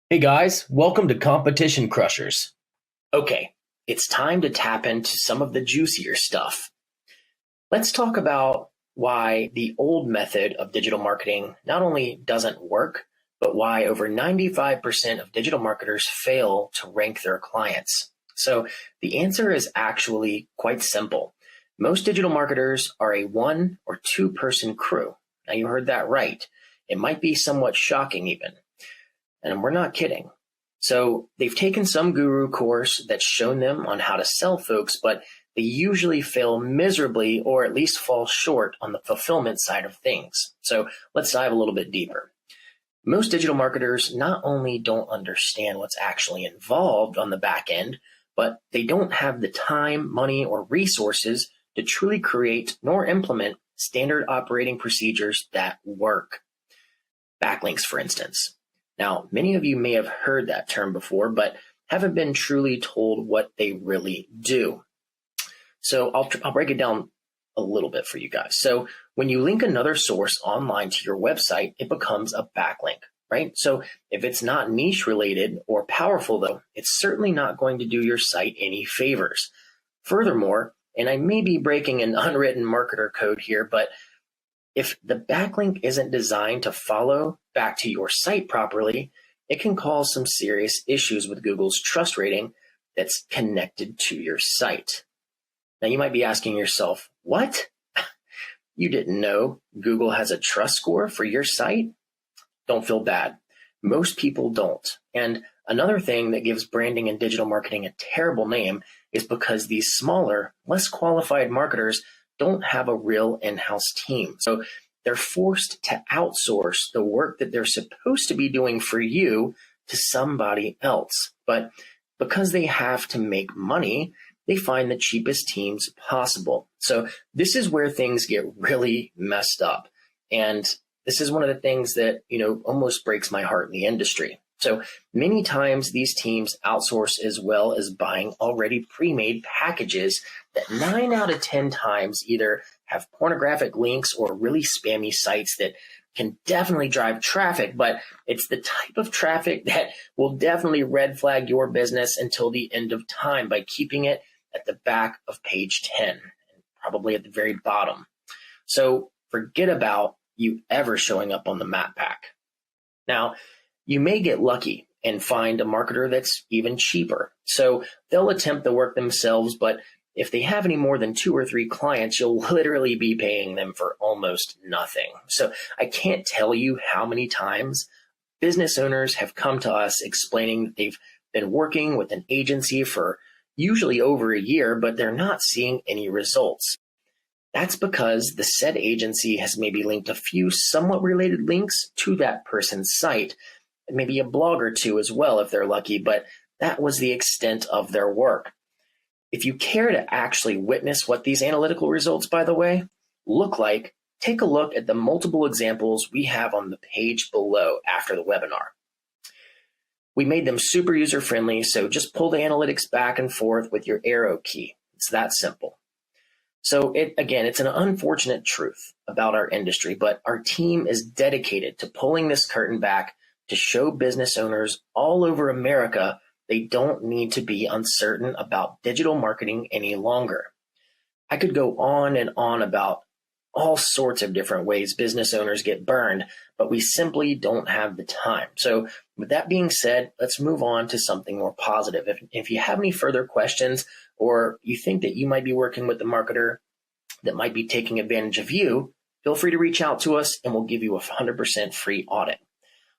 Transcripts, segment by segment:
Hey guys, welcome to Competition Crushers. Okay, it's time to tap into some of the juicier stuff. Let's talk about why the old method of digital marketing not only doesn't work, but why over 95% of digital marketers fail to rank their clients. So the answer is actually quite simple. Most digital marketers are a one or two person crew. Now you heard that right. It might be somewhat shocking even. And we're not kidding. So they've taken some guru course that's shown them on how to sell folks, but they usually fail miserably or at least fall short on the fulfillment side of things. So let's dive a little bit deeper. Most digital marketers not only don't understand what's actually involved on the back end, but they don't have the time, money, or resources to truly create nor implement standard operating procedures that work. Backlinks, for instance. Now, many of you may have heard that term before, but haven't been truly told what they really do. So I'll break it down a little bit for you guys. So when you link another source online to your website, it becomes a backlink, right? So if it's not niche related or powerful though, it's certainly not going to do your site any favors. Furthermore, and I may be breaking an unwritten marketer code here, but if the backlink isn't designed to follow back to your site properly, it can cause some serious issues with Google's trust rating that's connected to your site. Now you might be asking yourself, what? You didn't know Google has a trust score for your site? Don't feel bad. Most people don't. And another thing that gives branding and digital marketing a terrible name is because these smaller, less qualified marketers don't have a real in-house team. So they're forced to outsource the work that they're supposed to be doing for you to somebody else. But because they have to make money, they find the cheapest teams possible. So this is where things get really messed up. And this is one of the things that, almost breaks my heart in the industry. So many times these teams outsource as well as buying already pre-made packages that 9 out of 10 times either have pornographic links or really spammy sites that can definitely drive traffic, but it's the type of traffic that will definitely red flag your business until the end of time by keeping it at the back of page 10, and probably at the very bottom. So forget about you ever showing up on the map pack. Now, you may get lucky and find a marketer that's even cheaper. So they'll attempt the work themselves, but if they have any more than 2 or 3 clients, you'll literally be paying them for almost nothing. So I can't tell you how many times business owners have come to us explaining that they've been working with an agency for usually over a year, but they're not seeing any results. That's because the said agency has maybe linked a few somewhat related links to that person's site, maybe a blog or two as well if they're lucky, but that was the extent of their work. If you care to actually witness what these analytical results, by the way, look like, take a look at the multiple examples we have on the page below after the webinar. We made them super user-friendly, so just pull the analytics back and forth with your arrow key. It's that simple. So it's an unfortunate truth about our industry, but our team is dedicated to pulling this curtain back to show business owners all over America they don't need to be uncertain about digital marketing any longer. I could go on and on about all sorts of different ways business owners get burned, but we simply don't have the time. So with that being said, let's move on to something more positive. If you have any further questions or you think that you might be working with a marketer that might be taking advantage of you, feel free to reach out to us and we'll give you a 100% free audit.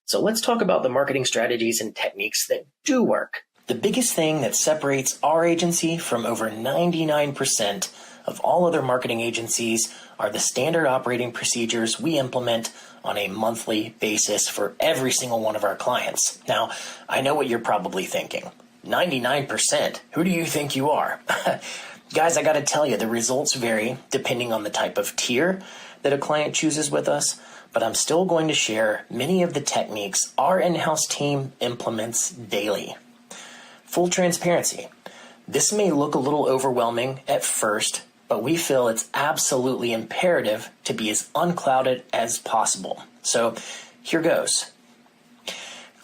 So let's talk about the marketing strategies and techniques that do work. The biggest thing that separates our agency from over 99% of all other marketing agencies are the standard operating procedures we implement on a monthly basis for every single one of our clients. Now, I know what you're probably thinking. 99%? Who do you think you are? Guys, I got to tell you, the results vary depending on the type of tier that a client chooses with us, but I'm still going to share many of the techniques our in-house team implements daily. Full transparency. This may look a little overwhelming at first, but we feel it's absolutely imperative to be as unclouded as possible. So here goes.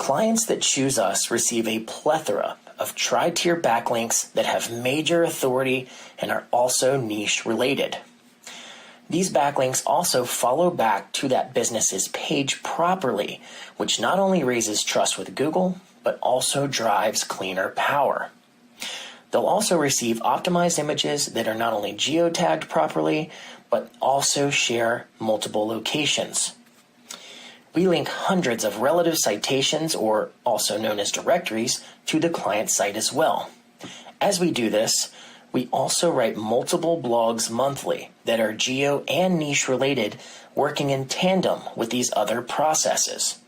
Clients that choose us receive a plethora of tri-tier backlinks that have major authority and are also niche related. These backlinks also follow back to that business's page properly, which not only raises trust with Google, but also drives cleaner power. They'll also receive optimized images that are not only geotagged properly, but also share multiple locations. We link hundreds of relative citations, or also known as directories, to the client site as well. As we do this, we also write multiple blogs monthly that are geo and niche related, working in tandem with these other processes.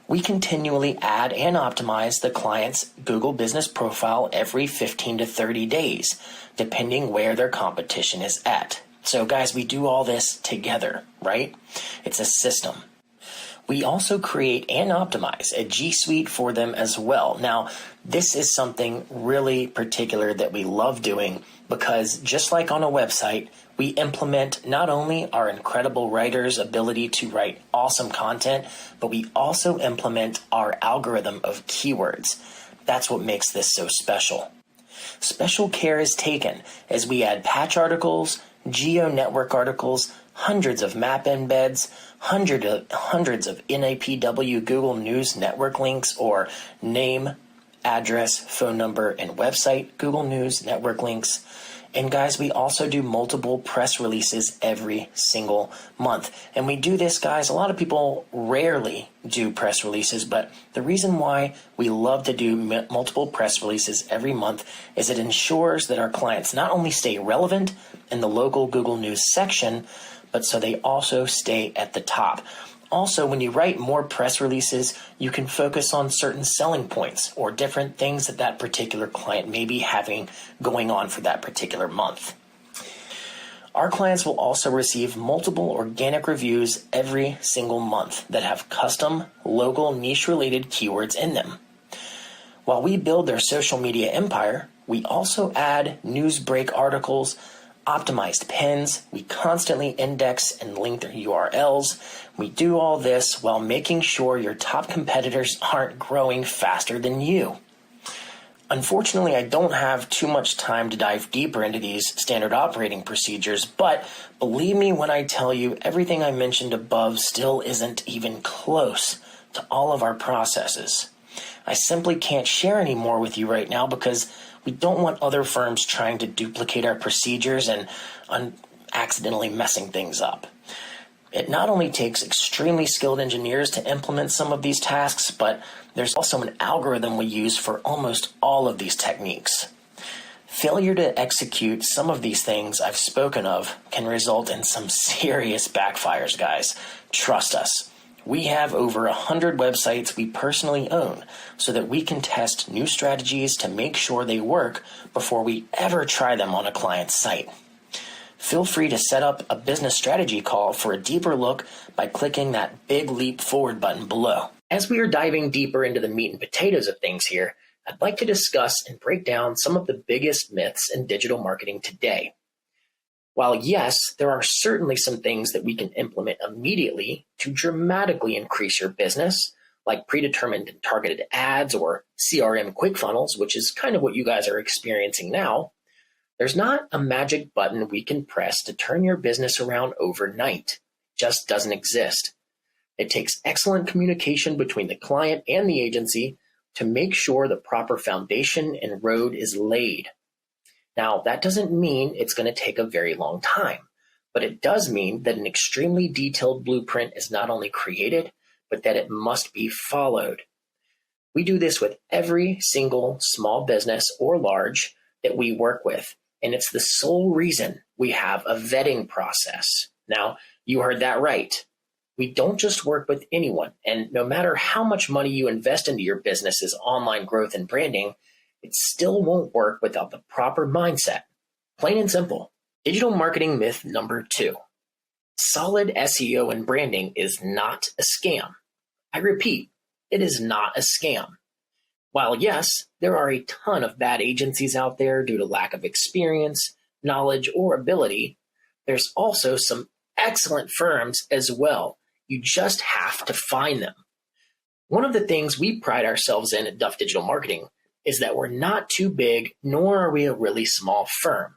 We continually add and optimize the client's Google business profile every 15 to 30 days, depending where their competition is at. So guys, we do all this together, right? It's a system. We also create and optimize a G Suite for them as well. Now, this is something really particular that we love doing because just like on a website, we implement not only our incredible writers' ability to write awesome content, but we also implement our algorithm of keywords. That's what makes this so special. Special care is taken as we add patch articles, geo network articles, hundreds of map embeds, hundreds of NAPW Google News Network links, or name, address, phone number, and website Google News Network links. And guys, we also do multiple press releases every single month. And we do this, guys, a lot of people rarely do press releases, but the reason why we love to do multiple press releases every month is it ensures that our clients not only stay relevant in the local Google News section, but so they also stay at the top. Also, when you write more press releases, you can focus on certain selling points or different things that that particular client may be having going on for that particular month. Our clients will also receive multiple organic reviews every single month that have custom, local, niche-related keywords in them. While we build their social media empire, we also add news break articles, optimized pins, we constantly index and link their URLs. We do all this while making sure your top competitors aren't growing faster than you. Unfortunately, I don't have too much time to dive deeper into these standard operating procedures, but believe me when I tell you everything I mentioned above still isn't even close to all of our processes. I simply can't share any more with you right now because we don't want other firms trying to duplicate our procedures and accidentally messing things up. It not only takes extremely skilled engineers to implement some of these tasks, but there's also an algorithm we use for almost all of these techniques. Failure to execute some of these things I've spoken of can result in some serious backfires, guys. Trust us. We have over 100 websites we personally own so that we can test new strategies to make sure they work before we ever try them on a client's site. Feel free to set up a business strategy call for a deeper look by clicking that big leap forward button below. As we are diving deeper into the meat and potatoes of things here, I'd like to discuss and break down some of the biggest myths in digital marketing today. While yes, there are certainly some things that we can implement immediately to dramatically increase your business, like predetermined and targeted ads or CRM quick funnels, which is kind of what you guys are experiencing now, there's not a magic button we can press to turn your business around overnight. It just doesn't exist. It takes excellent communication between the client and the agency to make sure the proper foundation and road is laid. Now, that doesn't mean it's going to take a very long time, but it does mean that an extremely detailed blueprint is not only created, but that it must be followed. We do this with every single small business or large that we work with, and it's the sole reason we have a vetting process. Now, you heard that right. We don't just work with anyone, and no matter how much money you invest into your business's online growth and branding, it still won't work without the proper mindset. Plain and simple. Digital marketing myth number 2. Solid SEO and branding is not a scam. I repeat, it is not a scam. While yes, there are a ton of bad agencies out there due to lack of experience, knowledge, or ability, there's also some excellent firms as well. You just have to find them. One of the things we pride ourselves in at Duff Digital Marketing is that we're not too big, nor are we a really small firm.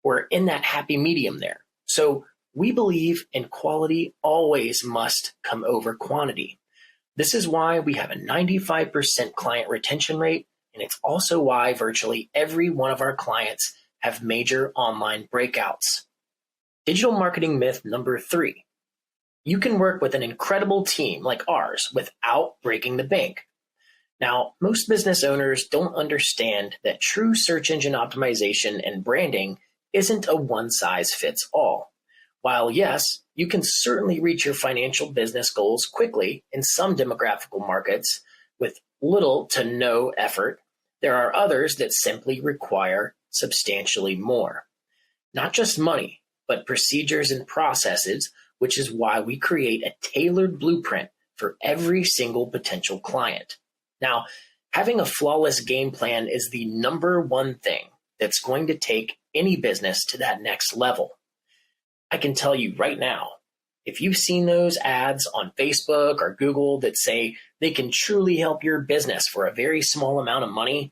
We're in that happy medium there. So we believe in quality always must come over quantity. This is why we have a 95% client retention rate, and it's also why virtually every one of our clients have major online breakouts. Digital marketing myth number 3. You can work with an incredible team like ours without breaking the bank. Now, most business owners don't understand that true search engine optimization and branding isn't a one-size-fits-all. While yes, you can certainly reach your financial business goals quickly in some demographical markets with little to no effort, there are others that simply require substantially more. Not just money, but procedures and processes, which is why we create a tailored blueprint for every single potential client. Now, having a flawless game plan is the number one thing that's going to take any business to that next level. I can tell you right now, if you've seen those ads on Facebook or Google that say they can truly help your business for a very small amount of money,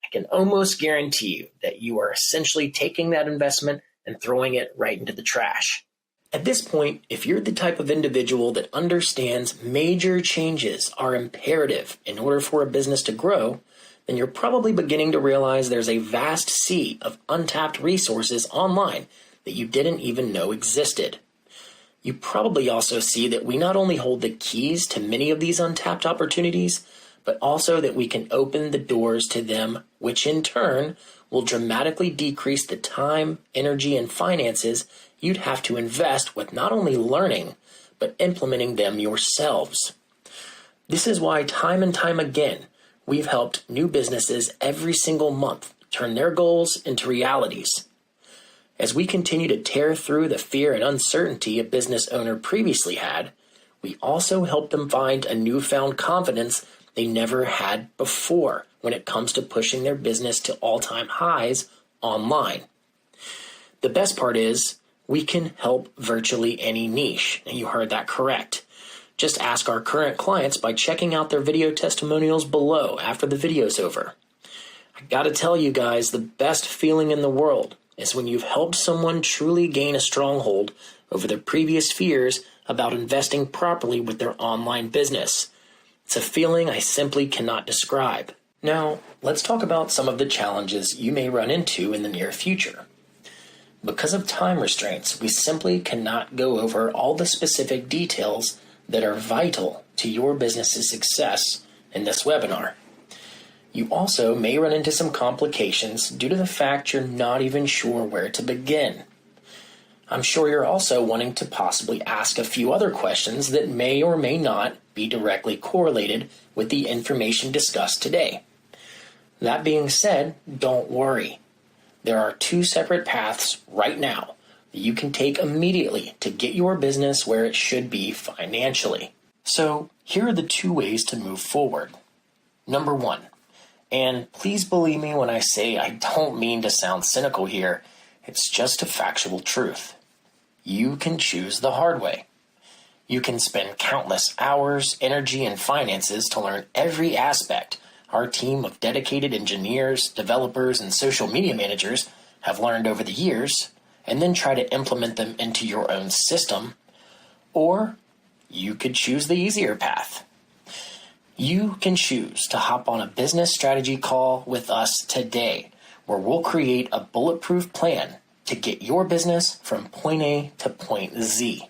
I can almost guarantee you that you are essentially taking that investment and throwing it right into the trash. At this point, if you're the type of individual that understands major changes are imperative in order for a business to grow, then you're probably beginning to realize there's a vast sea of untapped resources online that you didn't even know existed. You probably also see that we not only hold the keys to many of these untapped opportunities, but also that we can open the doors to them, which in turn will dramatically decrease the time, energy, and finances you'd have to invest with not only learning, but implementing them yourselves. This is why time and time again, we've helped new businesses every single month turn their goals into realities. As we continue to tear through the fear and uncertainty a business owner previously had, we also help them find a newfound confidence they never had before when it comes to pushing their business to all-time highs online. The best part is, we can help virtually any niche, and you heard that correct. Just ask our current clients by checking out their video testimonials below after the video's over. I gotta tell you guys, the best feeling in the world is when you've helped someone truly gain a stronghold over their previous fears about investing properly with their online business. It's a feeling I simply cannot describe. Now, let's talk about some of the challenges you may run into in the near future. Because of time restraints, we simply cannot go over all the specific details that are vital to your business's success in this webinar. You also may run into some complications due to the fact you're not even sure where to begin. I'm sure you're also wanting to possibly ask a few other questions that may or may not be directly correlated with the information discussed today. That being said, don't worry. There are 2 separate paths right now that you can take immediately to get your business where it should be financially. So here are the 2 ways to move forward. Number 1, and please believe me when I say I don't mean to sound cynical here, it's just a factual truth. You can choose the hard way. You can spend countless hours, energy, and finances to learn every aspect our team of dedicated engineers, developers, and social media managers have learned over the years, and then try to implement them into your own system. Or you could choose the easier path. You can choose to hop on a business strategy call with us today, where we'll create a bulletproof plan to get your business from point A to point Z.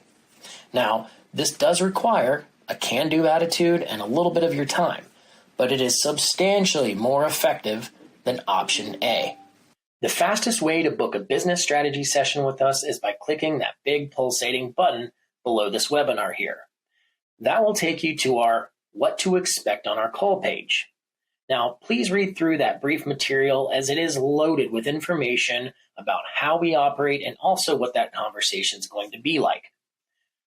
Now, this does require a can-do attitude and a little bit of your time, but it is substantially more effective than option A. The fastest way to book a business strategy session with us is by clicking that big pulsating button below this webinar here. That will take you to our What to Expect on Our Call page. Now, please read through that brief material as it is loaded with information about how we operate and also what that conversation is going to be like.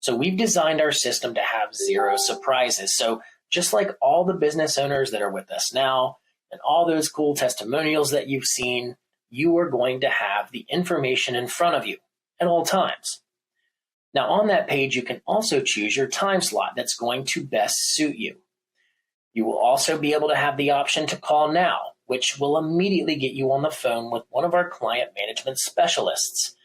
So we've designed our system to have 0 surprises. So just like all the business owners that are with us now and all those cool testimonials that you've seen, you are going to have the information in front of you at all times. Now on that page, you can also choose your time slot that's going to best suit you. You will also be able to have the option to call now, which will immediately get you on the phone with one of our client management specialists.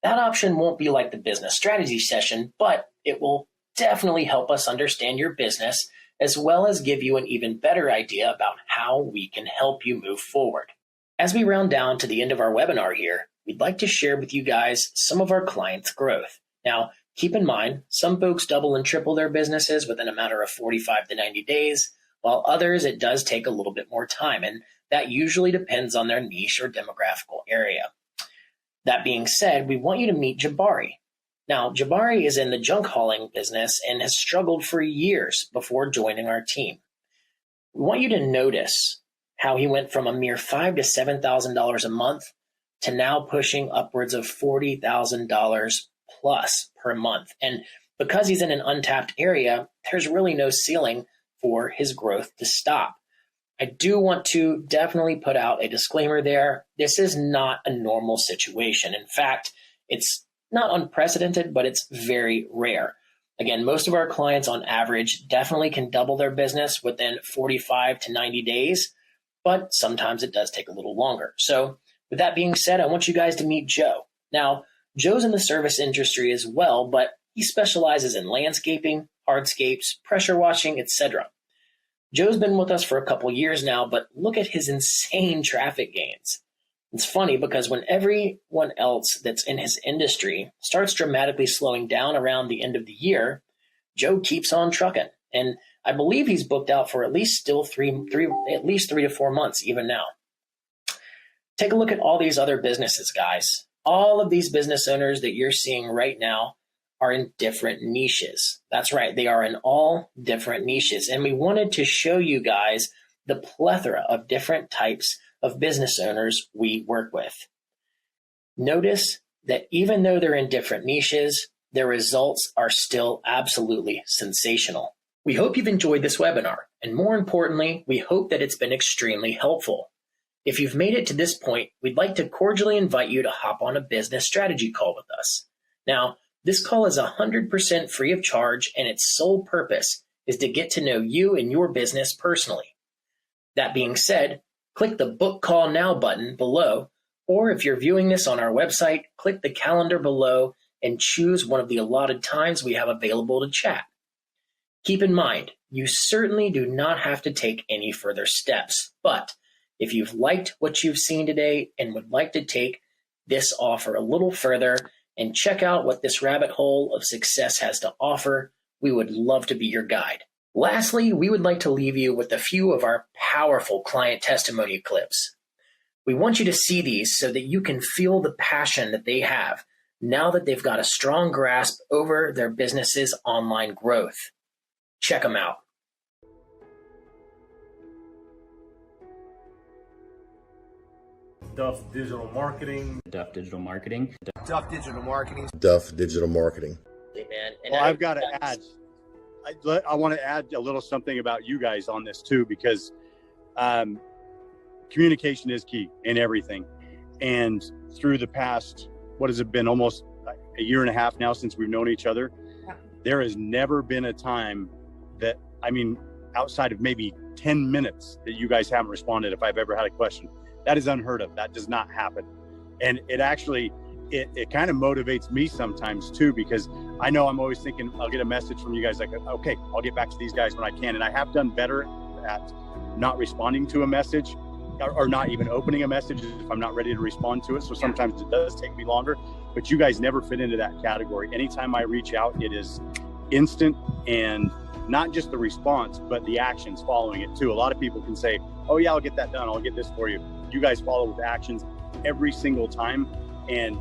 That option won't be like the business strategy session, but it will definitely help us understand your business as well as give you an even better idea about how we can help you move forward. As we round down to the end of our webinar here, we'd like to share with you guys some of our clients' growth. Now, keep in mind, some folks double and triple their businesses within a matter of 45 to 90 days, while others it does take a little bit more time, and that usually depends on their niche or demographical area. That being said, we want you to meet Jabari. Now, Jabari is in the junk hauling business and has struggled for years before joining our team. We want you to notice how he went from a mere $5,000 to $7,000 a month to now pushing upwards of $40,000 plus per month. And because he's in an untapped area, there's really no ceiling for his growth to stop. I do want to definitely put out a disclaimer there. This is not a normal situation. In fact, it's not unprecedented, but it's very rare. Again, most of our clients on average definitely can double their business within 45 to 90 days, but sometimes it does take a little longer. So with that being said, I want you guys to meet Joe. Now, Joe's in the service industry as well, but he specializes in landscaping, hardscapes, pressure washing, etc. Joe's been with us for a couple years now, but look at his insane traffic gains. It's funny because when everyone else that's in his industry starts dramatically slowing down around the end of the year, Joe keeps on trucking. And I believe he's booked out for at least 3 to 4 months even now. Take a look at all these other businesses, guys. All of these business owners that you're seeing right now are in different niches. That's right, they are in all different niches. And we wanted to show you guys the plethora of different types of business owners we work with. Notice that even though they're in different niches, their results are still absolutely sensational. We hope you've enjoyed this webinar, and more importantly, we hope that it's been extremely helpful. If you've made it to this point, we'd like to cordially invite you to hop on a business strategy call with us. Now, this call is 100% free of charge, and its sole purpose is to get to know you and your business personally. That being said, click the Book Call Now button below, or if you're viewing this on our website, click the calendar below and choose one of the allotted times we have available to chat. Keep in mind, you certainly do not have to take any further steps, but if you've liked what you've seen today and would like to take this offer a little further and check out what this rabbit hole of success has to offer, we would love to be your guide. Lastly, we would like to leave you with a few of our powerful client testimony clips. We want you to see these so that you can feel the passion that they have now that they've got a strong grasp over their business's online growth. Check them out. Duff Digital Marketing. Duff Digital Marketing. Duff Digital Marketing. Duff Digital Marketing. Hey, man. Well, I've got to add, I want to add a little something about you guys on this too, because communication is key in everything. And through the past, what has it been, almost a year and a half now since we've known each other, there has never been a time that, outside of maybe 10 minutes that you guys haven't responded if I've ever had a question. That is unheard of. That does not happen. And it actually, it kind of motivates me sometimes too, because I know I'm always thinking I'll get a message from you guys like, okay, I'll get back to these guys when I can. And I have done better at not responding to a message or not even opening a message if I'm not ready to respond to it. So sometimes it does take me longer, but you guys never fit into that category. Anytime I reach out, it is instant, and not just the response, but the actions following it too. A lot of people can say, oh yeah, I'll get that done. I'll get this for you. You guys follow with actions every single time. And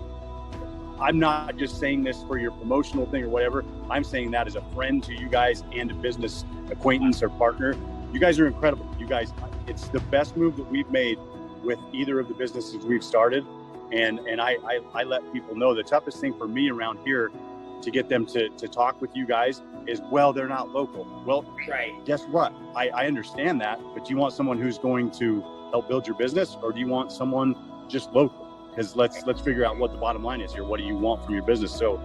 I'm not just saying this for your promotional thing or whatever. I'm saying that as a friend to you guys and a business acquaintance or partner. You guys are incredible. You guys, it's the best move that we've made with either of the businesses we've started. And I let people know the toughest thing for me around here to get them to talk with you guys is, well, they're not local. Well, Right. guess what? I understand that, but do you want someone who's going to help build your business, or do you want someone just local? Because let's figure out what the bottom line is here. What do you want from your business? So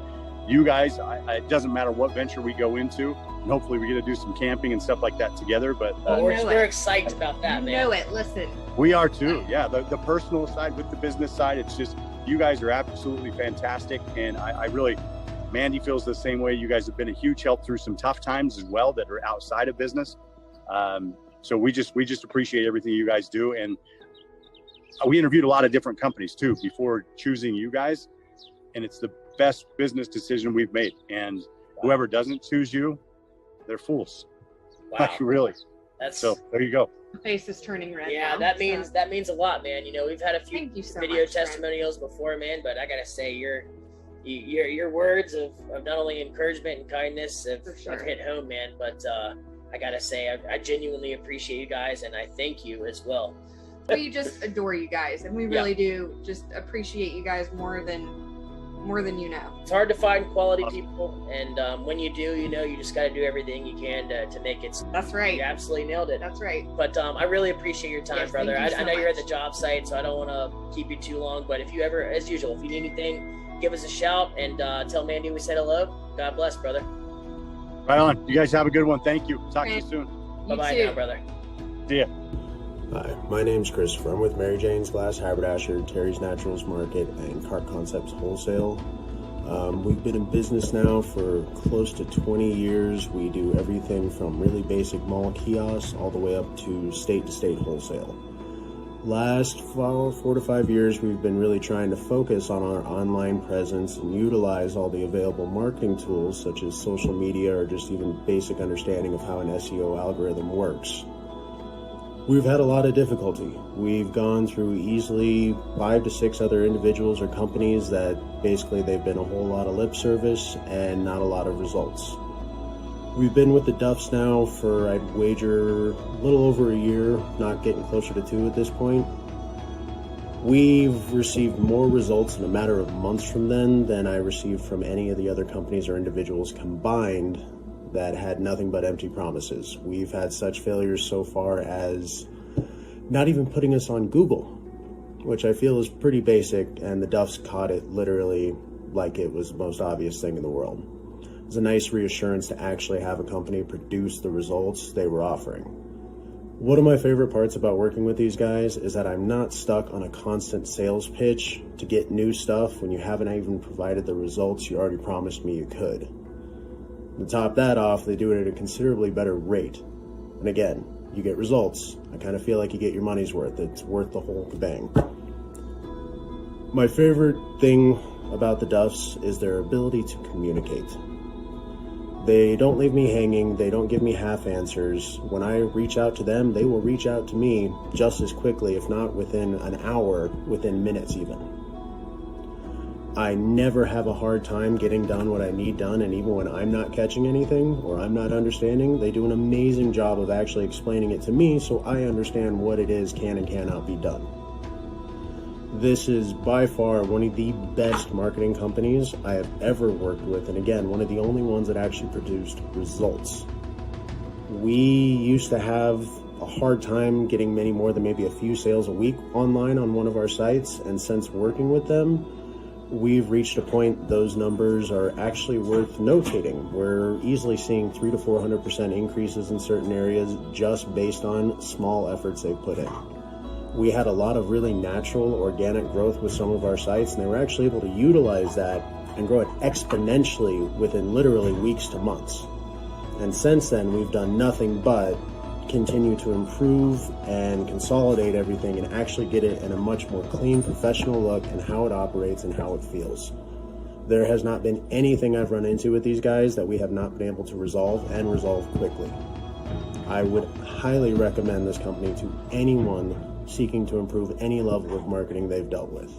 you guys, it doesn't matter what venture we go into, and hopefully we get to do some camping and stuff like that together. But we're excited about that, man. You know it. Listen. We are too. Yeah, the personal side with the business side, it's just, you guys are absolutely fantastic. And I really, Mandy feels the same way. You guys have been a huge help through some tough times as well that are outside of business. So we just appreciate everything you guys do. And we interviewed a lot of different companies too before choosing you guys. And it's the best business decision we've made. And whoever doesn't choose you, they're fools. Wow. Like, really. So there you go. My face is turning red. Yeah, now, that means a lot, man. You know, we've had a few video testimonials before, man, but I gotta say your words of not only encouragement and kindness have hit home, man, but I gotta say I genuinely appreciate you guys, and I thank you as well. We just adore you guys, and we really do just appreciate you guys more than you know. It's hard to find quality people, and when you do, you know, you just got to do everything you can to make it. That's right. You absolutely nailed it. That's right. But I really appreciate your time, brother. Thank you so I know much. you're at the job site, so I don't want to keep you too long. But if you ever, as usual, if you need anything, give us a shout and tell Mandy we said hello. God bless, brother. Right on. You guys have a good one. Thank you. Talk to you soon. Bye-bye now, brother. See ya. Hi, my name's Christopher. I'm with Mary Jane's Glass Haberdasher, Terry's Naturals Market, and Cart Concepts Wholesale. We've been in business now for close to 20 years. We do everything from really basic mall kiosks all the way up to state-to-state wholesale. Last 4 to 5 years, we've been really trying to focus on our online presence and utilize all the available marketing tools such as social media or just even basic understanding of how an SEO algorithm works. We've had a lot of difficulty. We've gone through easily 5 to 6 other individuals or companies that basically they've been a whole lot of lip service and not a lot of results. We've been with the Duffs now for, I'd wager, a little over a year, not getting closer to 2 at this point. We've received more results in a matter of months from then than I received from any of the other companies or individuals combined that had nothing but empty promises. We've had such failures so far as not even putting us on Google, which I feel is pretty basic, and the Duffs caught it literally like it was the most obvious thing in the world. It was a nice reassurance to actually have a company produce the results they were offering. One of my favorite parts about working with these guys is that I'm not stuck on a constant sales pitch to get new stuff when you haven't even provided the results you already promised me you could. To top that off, they do it at a considerably better rate. And again, you get results. I kind of feel like you get your money's worth. It's worth the whole kabang. My favorite thing about the Duffs is their ability to communicate. They don't leave me hanging. They don't give me half answers. When I reach out to them, they will reach out to me just as quickly, if not within an hour, within minutes even. I never have a hard time getting done what I need done, and even when I'm not catching anything or I'm not understanding, they do an amazing job of actually explaining it to me so I understand what it is can and cannot be done. This is by far one of the best marketing companies I have ever worked with, and again, one of the only ones that actually produced results. We used to have a hard time getting many more than maybe a few sales a week online on one of our sites, and since working with them, we've reached a point those numbers are actually worth notating. We're easily seeing 300 to 400% increases in certain areas just based on small efforts they've put in. We had a lot of really natural, organic growth with some of our sites, and they were actually able to utilize that and grow it exponentially within literally weeks to months. And since then, we've done nothing but continue to improve and consolidate everything and actually get it in a much more clean, professional look and how it operates and how it feels. There has not been anything I've run into with these guys that we have not been able to resolve and resolve quickly. I would highly recommend this company to anyone seeking to improve any level of marketing they've dealt with.